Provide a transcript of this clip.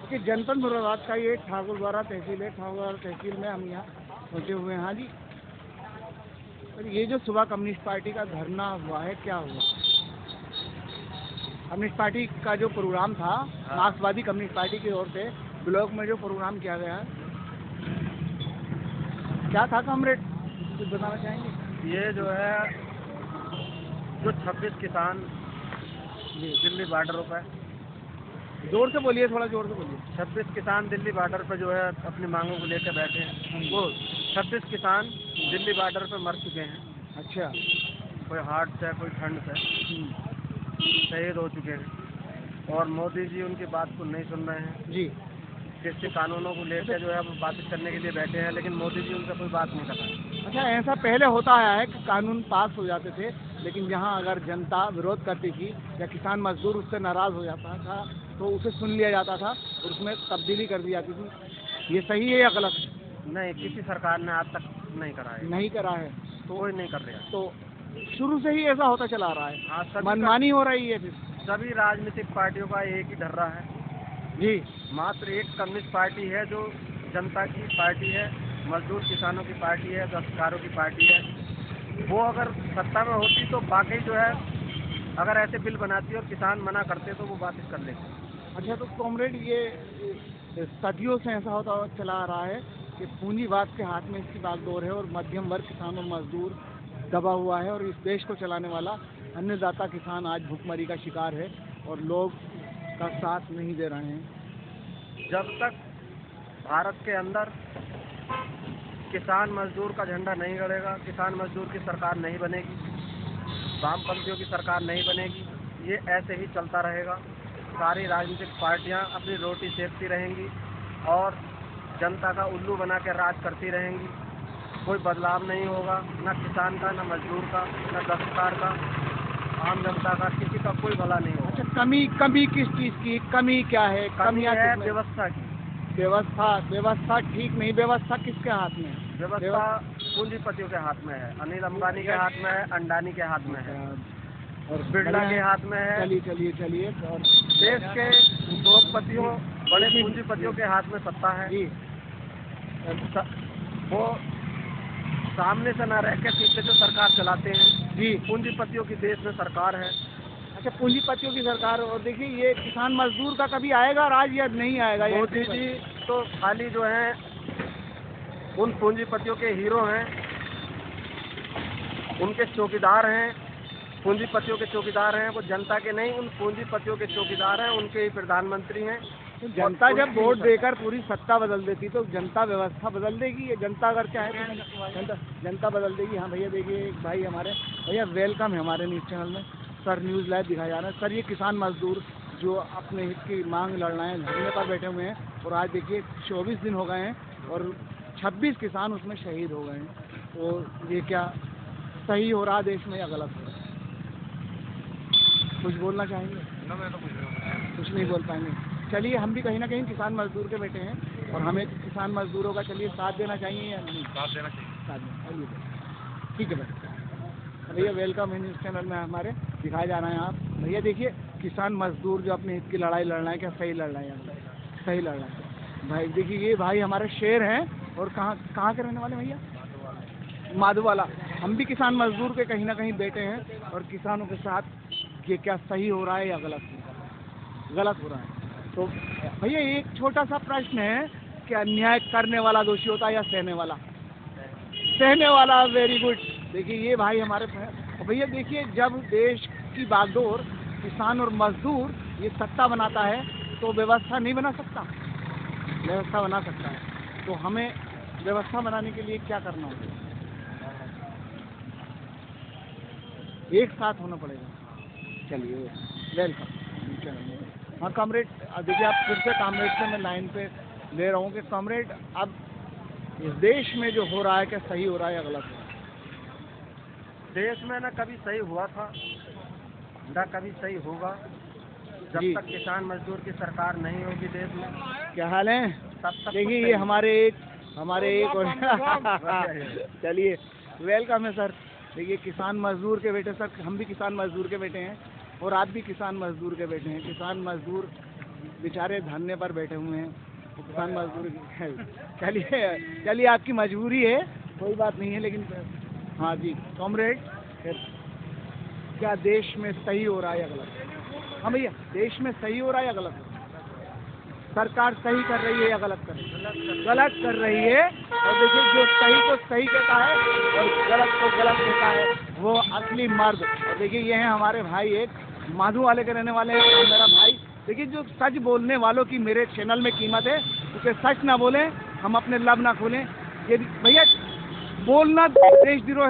कि जनपद मुरादाबाद का ये ठाकुरद्वारा तहसील है। ठाकुरद्वारा तहसील में हम यहाँ पहुँचे हुए हैं। हाँ जी, और ये जो सुबह कम्युनिस्ट पार्टी का धरना हुआ है, क्या हुआ? कम्युनिस्ट पार्टी का जो प्रोग्राम था, मार्क्सवादी कम्युनिस्ट पार्टी की ओर से ब्लॉक में जो प्रोग्राम किया गया है, क्या था कॉमरेड, कुछ बताना चाहेंगे? ये जो है जो 26 किसान दिल्ली बॉर्डर पर, जोर से बोलिए, थोड़ा जोर से बोलिए। 26 किसान दिल्ली बॉर्डर पर जो है अपनी मांगों को लेकर बैठे हैं। वो 26 किसान दिल्ली बॉर्डर पर मर चुके हैं। अच्छा। कोई हार्ट से, कोई ठंड से शहीद हो चुके हैं, और मोदी जी उनकी बात को नहीं सुन रहे हैं जी। कृषि कानूनों को लेकर जो है वो बातचीत करने के लिए बैठे हैं, लेकिन मोदी जी उनका कोई बात नहीं कर रहा है। अच्छा, ऐसा पहले होता आया है कि कानून पास हो जाते थे, लेकिन जहाँ अगर जनता विरोध करती थी या किसान मजदूर उससे नाराज़ हो जाता था तो उसे सुन लिया जाता था और उसमें तब्दीली कर दी जाती थी। ये सही है या गलत? नहीं, किसी सरकार ने आज तक नहीं करा है। नहीं करा है तो कोई नहीं कर रहा। तो शुरू से ही ऐसा होता चला आ रहा है। हाँ, मनमानी हो रही है। फिर सभी राजनीतिक पार्टियों का एक ही ढर्रा है जी। मात्र एक कम्युनिस्ट पार्टी है जो जनता की पार्टी है, मजदूर किसानों की पार्टी है, दस्तकारों की पार्टी है। वो अगर सत्ता में होती तो वाकई जो है अगर ऐसे बिल बनाती और किसान मना करते तो वो वापस कर लेते। अच्छा, तो कॉमरेड ये सदियों से ऐसा होता चला आ रहा है कि पूंजीवाद के हाथ में इसकी बागडोर है और मध्यम वर्ग किसान और मजदूर दबा हुआ है, और इस देश को चलाने वाला अन्नदाता किसान आज भूखमरी का शिकार है और लोग का साथ नहीं दे रहे हैं। जब तक भारत के अंदर किसान मजदूर का झंडा नहीं गड़ेगा, किसान मजदूर की सरकार नहीं बनेगी, वामपंथियों की सरकार नहीं बनेगी, ये ऐसे ही चलता रहेगा। सारी राजनीतिक पार्टियां अपनी रोटी सेकती रहेंगी और जनता का उल्लू बना के राज करती रहेंगी। कोई बदलाव नहीं होगा, न किसान का, न मजदूर का, न दस्तकार का, आम जनता का, किसी का कोई भला नहीं होगा। अच्छा, कमी किस चीज़ की? कमी क्या है? कमी है व्यवस्था की। व्यवस्था ठीक नहीं। व्यवस्था किसके हाथ में है? व्यवस्था पूंजीपतियों के हाथ में है। अनिल अंबानी के हाथ में है, अंडानी के हाथ में है और बिरला के हाथ में है। चलिए और देश के उद्योगपतियों, बड़े पूंजीपतियों के हाथ में सत्ता है जी। वो सामने से न रह के पीछे से सरकार चलाते हैं जी। पूंजीपतियों की देश में सरकार है। अच्छा, पूंजीपतियों की सरकार। और देखिए, ये किसान मजदूर का कभी आएगा राज या नहीं आएगा? मोदी जी तो खाली जो है उन पूंजीपतियों के हीरो हैं, उनके चौकीदार हैं। पूंजीपतियों के चौकीदार हैं, वो जनता के नहीं, उन पूंजीपतियों के चौकीदार हैं, उनके ही प्रधानमंत्री हैं। तो जनता जब वोट देकर पूरी सत्ता बदल देती तो जनता व्यवस्था बदल देगी। ये जनता अगर चाहे तो जनता बदल देगी। हाँ भैया, देखिए एक भाई हमारे, भैया वेलकम है हमारे न्यूज़ चैनल में। सर न्यूज़ लाइव दिखाया जा रहा है। सर, ये किसान मजदूर जो अपने हित की मांग लड़ रहे हैं, धरने पर बैठे हुए हैं, और आज देखिए 24 दिन हो गए हैं और 26 किसान उसमें शहीद हो गए हैं। तो ये क्या सही हो रहा देश में या गलत हो रहा? कुछ बोलना चाहेंगे? मैं तो कुछ नहीं बोल पाएंगे। चलिए, हम भी कहीं ना कहीं किसान मजदूर के बेटे हैं और हमें किसान मजदूरों का चलिए साथ देना चाहिए या नहीं? साथ देना चाहिए। ठीक है भैया, वेलकम है न्यूज़ चैनल में हमारे। दिखाए जा रहे हैं आप। भैया देखिए, किसान मजदूर जो अपने हित की लड़ाई लड़ रहे हैं, क्या सही लड़ रहे हैं? सही लड़ रहे हैं भाई। देखिए, ये भाई हमारे शेर हैं। और कहाँ के रहने वाले भैया? माधोवाला। हम भी किसान मजदूर के कहीं ना कहीं बेटे हैं और किसानों के साथ ये क्या सही हो रहा है या गलत हो रहा है? तो भैया एक छोटा सा प्रश्न है, क्या न्याय करने वाला दोषी होता है या सहने वाला? सहने वाला। Very good. देखिए, ये भाई हमारे भैया, देखिए जब देश की बागडोर किसान और मजदूर ये सत्ता बनाता है तो व्यवस्था नहीं बना सकता? व्यवस्था बना सकता है। तो हमें व्यवस्था बनाने के लिए क्या करना होगा? एक साथ होना पड़ेगा। चलिए, वेलकम। हाँ कॉमरेड, देखिए आप फिर से कॉमरेड से मैं लाइन पे ले रहा हूँ कि कॉमरेड, अब इस देश में जो हो रहा है क्या सही हो रहा है या गलत हो रहा है? देश में न कभी सही हुआ था, न कभी सही होगा। जब जी। तक किसान मजदूर की सरकार नहीं होगी देश में, क्या हाल है? तब तक देखिए कुछ ये नहीं। हमारे एक और चलिए, वेलकम है सर। देखिए किसान मजदूर के बेटे सर, हम भी किसान मजदूर के बेटे हैं और आप भी किसान मजदूर के बेटे हैं। किसान मजदूर बेचारे धरने पर बैठे हुए हैं, किसान मजदूर चलिए चलिए, आपकी मजबूरी है, कोई बात नहीं है, लेकिन हाँ जी कॉमरेड, क्या देश में सही हो रहा है या गलत? हाँ भैया, देश में सही हो रहा है या गलत? सरकार सही कर रही है या गलत कर रही है? गलत कर रही है। और देखिए, जो सही को सही कहता है और गलत को गलत कहता है, वो असली मर्द। और देखिए ये हैं हमारे भाई, एक माधु वाले के रहने वाले हैं, और मेरा भाई। देखिए, जो सच बोलने वालों की मेरे चैनल में कीमत है, क्योंकि सच ना बोलें, हम अपने लब ना खोलें। ये भैया, बोलना देशद्रोह है।